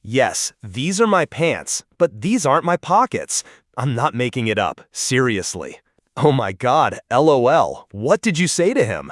Yes, these are my pants, but these aren't my pockets. I'm not making it up, seriously. Oh my god, LOL, what did you say to him?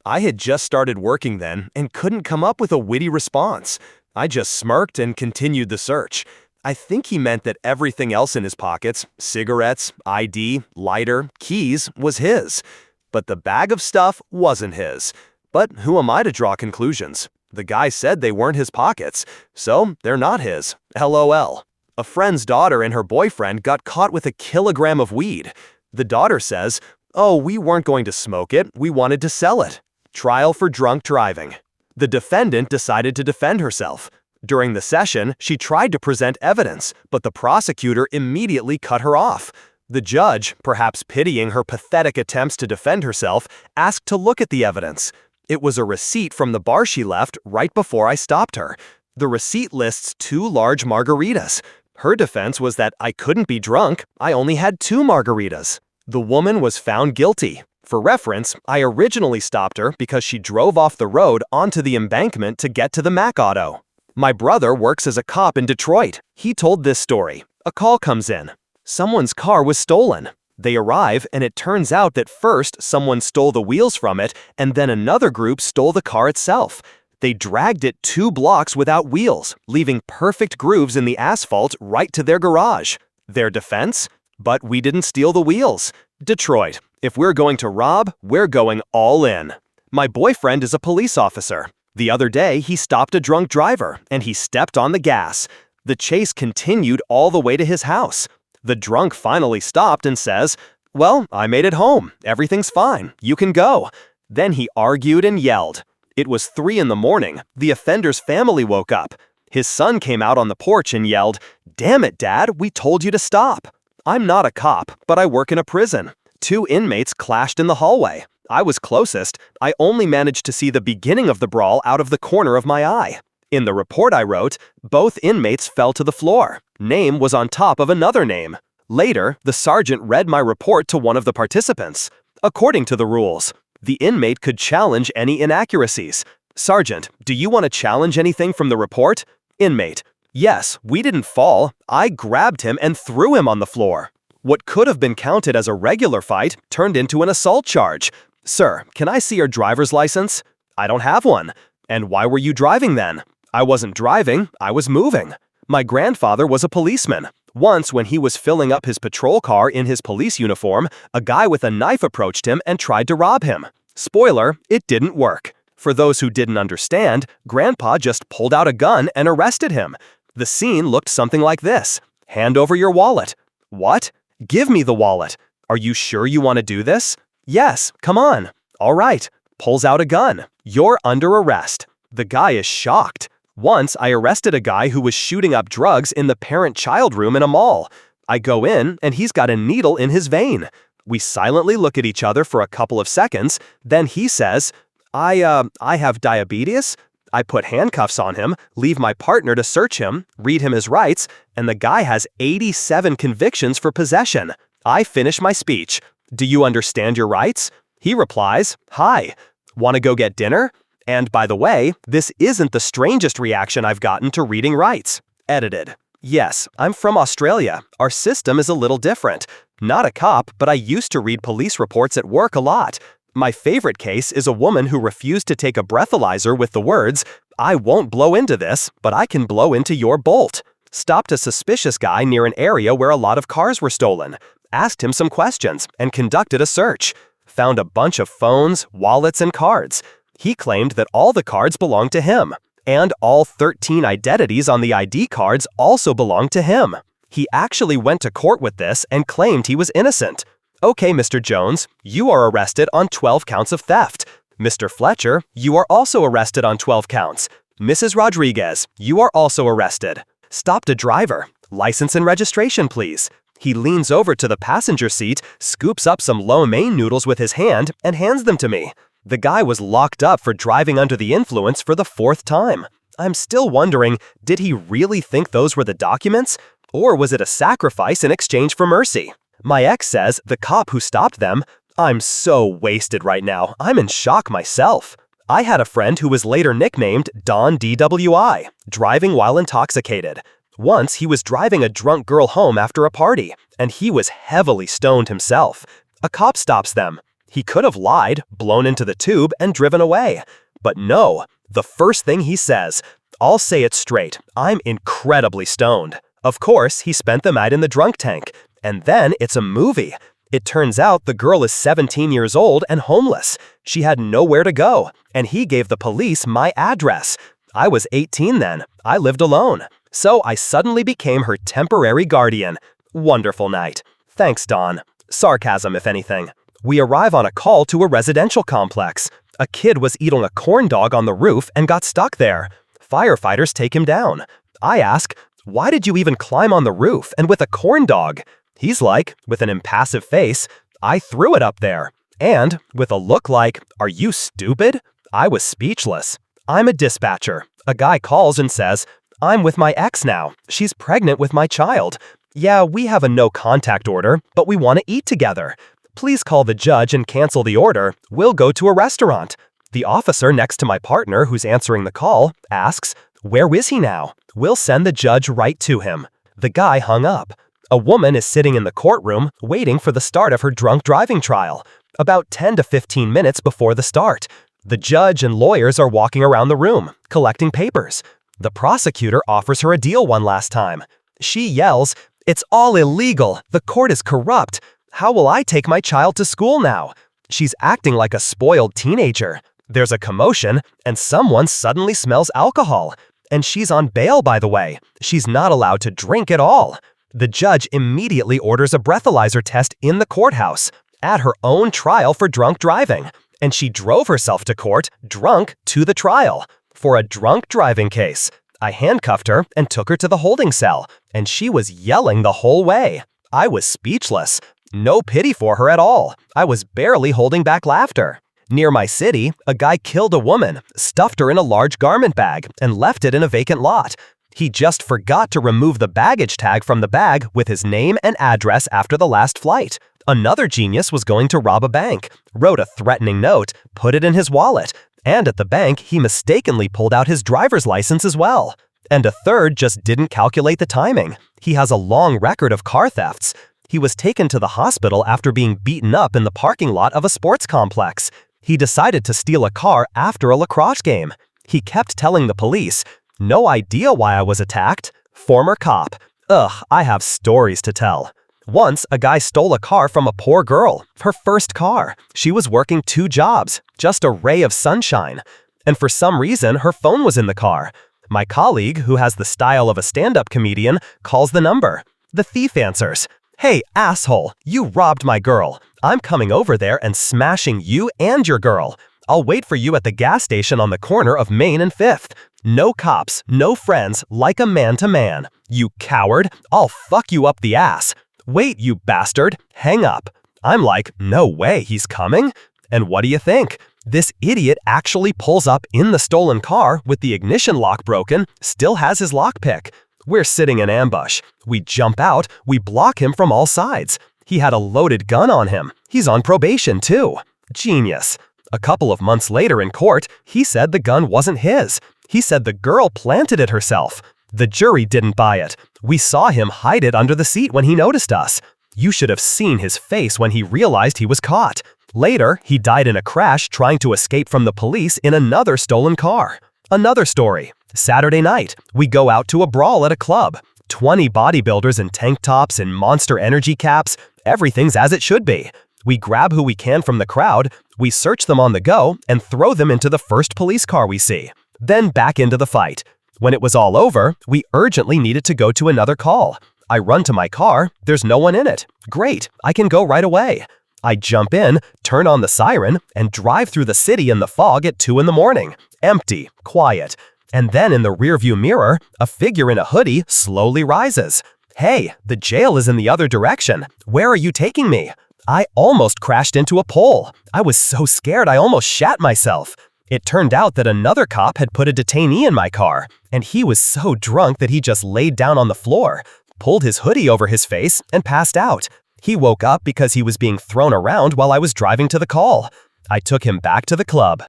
I had just started working then and couldn't come up with a witty response. I just smirked and continued the search. I think he meant that everything else in his pockets, cigarettes, ID, lighter, keys, was his. But the bag of stuff wasn't his. But who am I to draw conclusions? The guy said they weren't his pockets, so they're not his. LOL. A friend's daughter and her boyfriend got caught with a kilogram of weed. The daughter says, "Oh, we weren't going to smoke it, we wanted to sell it." Trial for drunk driving. The defendant decided to defend herself. During the session, she tried to present evidence, but the prosecutor immediately cut her off. The judge, perhaps pitying her pathetic attempts to defend herself, asked to look at the evidence. It was a receipt from the bar she left right before I stopped her. The receipt lists 2 large margaritas. Her defense was that I couldn't be drunk, I only had 2 margaritas. The woman was found guilty. For reference, I originally stopped her because she drove off the road onto the embankment to get to the Mac Auto. My brother works as a cop in Detroit. He told this story. A call comes in. Someone's car was stolen. They arrive, and it turns out that first someone stole the wheels from it, and then another group stole the car itself. They dragged it 2 blocks without wheels, leaving perfect grooves in the asphalt right to their garage. Their defense? But we didn't steal the wheels. Detroit. If we're going to rob, we're going all in. My boyfriend is a police officer. The other day, he stopped a drunk driver, and he stepped on the gas. The chase continued all the way to his house. The drunk finally stopped and says, "Well, I made it home. Everything's fine. You can go." Then he argued and yelled. It was 3 in the morning. The offender's family woke up. His son came out on the porch and yelled, "Damn it, Dad, we told you to stop." I'm not a cop, but I work in a prison. 2 inmates clashed in the hallway. I was closest. I only managed to see the beginning of the brawl out of the corner of my eye. In the report I wrote, both inmates fell to the floor. Name was on top of another name. Later, the sergeant read my report to one of the participants. According to the rules, the inmate could challenge any inaccuracies. "Sergeant, do you want to challenge anything from the report?" Inmate: "Yes, we didn't fall. I grabbed him and threw him on the floor." What could have been counted as a regular fight turned into an assault charge. "Sir, can I see your driver's license?" "I don't have one." "And why were you driving then?" "I wasn't driving, I was moving." My grandfather was a policeman. Once, when he was filling up his patrol car in his police uniform, a guy with a knife approached him and tried to rob him. Spoiler, it didn't work. For those who didn't understand, Grandpa just pulled out a gun and arrested him. The scene looked something like this. "Hand over your wallet." "What?" "Give me the wallet." "Are you sure you want to do this?" "Yes, come on." "All right." Pulls out a gun. "You're under arrest." The guy is shocked. Once, I arrested a guy who was shooting up drugs in the parent-child room in a mall. I go in, and he's got a needle in his vein. We silently look at each other for a couple of seconds. Then he says, I have diabetes." I put handcuffs on him, leave my partner to search him, read him his rights, and the guy has 87 convictions for possession. I finish my speech. "Do you understand your rights?" He replies, "Hi. Want to go get dinner?" And by the way, this isn't the strangest reaction I've gotten to reading rights. Edited. Yes, I'm from Australia. Our system is a little different. Not a cop, but I used to read police reports at work a lot. My favorite case is a woman who refused to take a breathalyzer with the words, "I won't blow into this, but I can blow into your bolt." Stopped a suspicious guy near an area where a lot of cars were stolen. Asked him some questions and conducted a search. Found a bunch of phones, wallets, and cards. He claimed that all the cards belonged to him, and all 13 identities on the ID cards also belonged to him. He actually went to court with this and claimed he was innocent. "Okay, Mr. Jones, you are arrested on 12 counts of theft. Mr. Fletcher, you are also arrested on 12 counts. Mrs. Rodriguez, you are also arrested." Stopped a driver. "License and registration, please." He leans over to the passenger seat, scoops up some lo mein noodles with his hand, and hands them to me. The guy was locked up for driving under the influence for the 4th time. I'm still wondering, did he really think those were the documents? Or was it a sacrifice in exchange for mercy? My ex says the cop who stopped them, "I'm so wasted right now, I'm in shock myself." I had a friend who was later nicknamed Don DWI, driving while intoxicated. Once he was driving a drunk girl home after a party, and he was heavily stoned himself. A cop stops them. He could have lied, blown into the tube, and driven away. But no, the first thing he says, "I'll say it straight, I'm incredibly stoned." Of course, he spent the night in the drunk tank. And then it's a movie. It turns out the girl is 17 years old and homeless. She had nowhere to go, and he gave the police my address. I was 18 then. I lived alone. So I suddenly became her temporary guardian. Wonderful night. Thanks, Don. Sarcasm, if anything. We arrive on a call to a residential complex. A kid was eating a corn dog on the roof and got stuck there. Firefighters take him down. I ask, "Why did you even climb on the roof and with a corn dog?" He's like, with an impassive face, "I threw it up there." And, with a look like, "Are you stupid?" I was speechless. I'm a dispatcher. A guy calls and says, "I'm with my ex now. She's pregnant with my child. Yeah, we have a no-contact order, but we want to eat together. Please call the judge and cancel the order. We'll go to a restaurant." The officer next to my partner who's answering the call asks, "Where is he now? We'll send the judge right to him." The guy hung up. A woman is sitting in the courtroom waiting for the start of her drunk driving trial. About 10 to 15 minutes before the start, the judge and lawyers are walking around the room, collecting papers. The prosecutor offers her a deal one last time. She yells, "It's all illegal. The court is corrupt. How will I take my child to school now?" She's acting like a spoiled teenager. There's a commotion, and someone suddenly smells alcohol. And she's on bail, by the way. She's not allowed to drink at all. The judge immediately orders a breathalyzer test in the courthouse, at her own trial for drunk driving. And she drove herself to court, drunk, to the trial. For a drunk driving case. I handcuffed her and took her to the holding cell, and she was yelling the whole way. I was speechless. No pity for her at all. I was barely holding back laughter. Near my city, a guy killed a woman, stuffed her in a large garment bag, and left it in a vacant lot. He just forgot to remove the baggage tag from the bag with his name and address after the last flight. Another genius was going to rob a bank, wrote a threatening note, put it in his wallet, and at the bank he mistakenly pulled out his driver's license as well. And a third just didn't calculate the timing. He has a long record of car thefts. He was taken to the hospital after being beaten up in the parking lot of a sports complex. He decided to steal a car after a lacrosse game. He kept telling the police, "No idea why I was attacked." Former cop. Ugh, I have stories to tell. Once, a guy stole a car from a poor girl, her first car. She was working 2 jobs, just a ray of sunshine. And for some reason, her phone was in the car. My colleague, who has the style of a stand-up comedian, calls the number. The thief answers, "Hey, asshole, you robbed my girl. I'm coming over there and smashing you and your girl. I'll wait for you at the gas station on the corner of Main and 5th. No cops, no friends, like a man to man. You coward, I'll fuck you up the ass. Wait, you bastard, hang up." I'm like, no way, he's coming? And what do you think? This idiot actually pulls up in the stolen car with the ignition lock broken, still has his lockpick. We're sitting in ambush. We jump out, we block him from all sides. He had a loaded gun on him. He's on probation too. Genius. A couple of months later in court, he said the gun wasn't his. He said the girl planted it herself. The jury didn't buy it. We saw him hide it under the seat when he noticed us. You should have seen his face when he realized he was caught. Later, he died in a crash trying to escape from the police in another stolen car. Another story. Saturday night, we go out to a brawl at a club. 20 bodybuilders in tank tops and Monster Energy caps. Everything's as it should be. We grab who we can from the crowd, we search them on the go, and throw them into the first police car we see. Then back into the fight. When it was all over, we urgently needed to go to another call. I run to my car, there's no one in it. Great, I can go right away. I jump in, turn on the siren, and drive through the city in the fog at 2 in the morning. Empty, quiet. And then in the rearview mirror, a figure in a hoodie slowly rises. "Hey, the jail is in the other direction. Where are you taking me?" I almost crashed into a pole. I was so scared I almost shat myself. It turned out that another cop had put a detainee in my car, and he was so drunk that he just laid down on the floor, pulled his hoodie over his face, and passed out. He woke up because he was being thrown around while I was driving to the call. I took him back to the club.